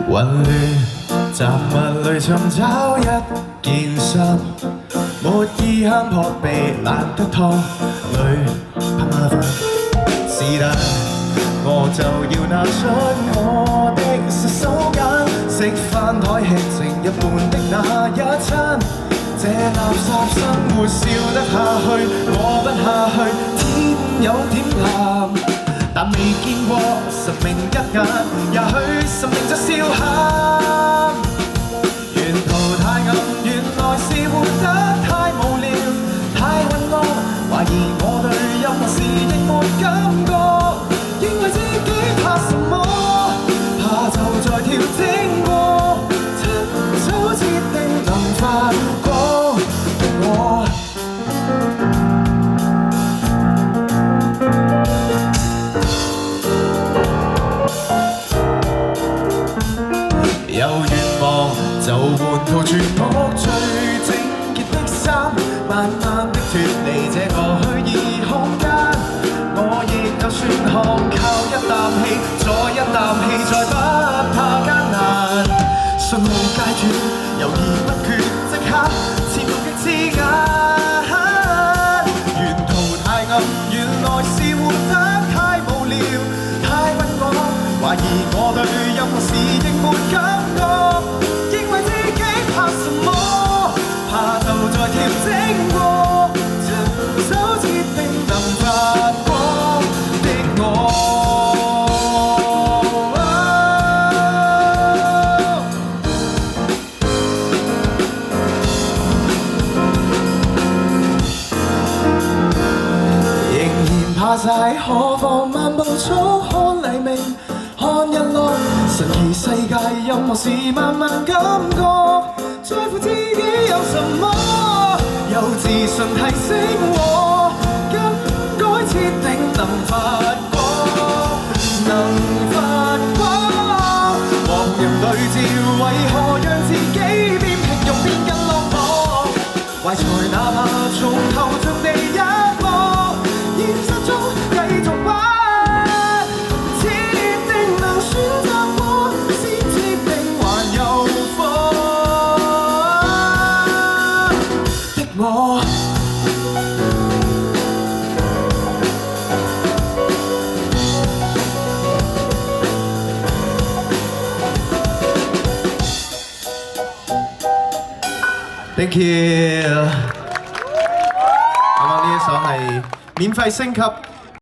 混亂雜物裏尋找一件衫，沒意向撲鼻懶得拖累怕麻煩，是但我就要拿出我的實手揀，食飯台吃剩一半的那一餐，這垃圾生活笑得下去，過不下去，天有點藍。但未見過神明一眼，也許生命就笑喊。沿途太暗，原來是活得太無聊，太混亂。懷疑我對任何事亦沒感覺，認為自己怕什麼？怕就在調整過，趁早設定能發光的我。有願望就換套全屋最整潔的衫，慢慢的脫離這個虛擬空間。我亦就算看靠一啖氣，再一啖氣，再不怕艱難。信號階段猶豫不決，即刻前路極刺眼。沿途太暗，原來是活得太無聊，太溫我，懷疑我對任何事亦沒感覺，認為自己怕什麼？怕就在調整過，趁早設定能發光的我。仍然怕晒，何妨漫步早看黎明，看日落，神奇世界任何事慢慢感覺，在乎自己有什麼，有自信提醒我，更改設定能發光，能發光。望人對照，為何讓自己變平庸變更落寞？懷才哪怕從頭像地一幕，現實中繼續玩。Thank you。啱啱呢一首係免費升級。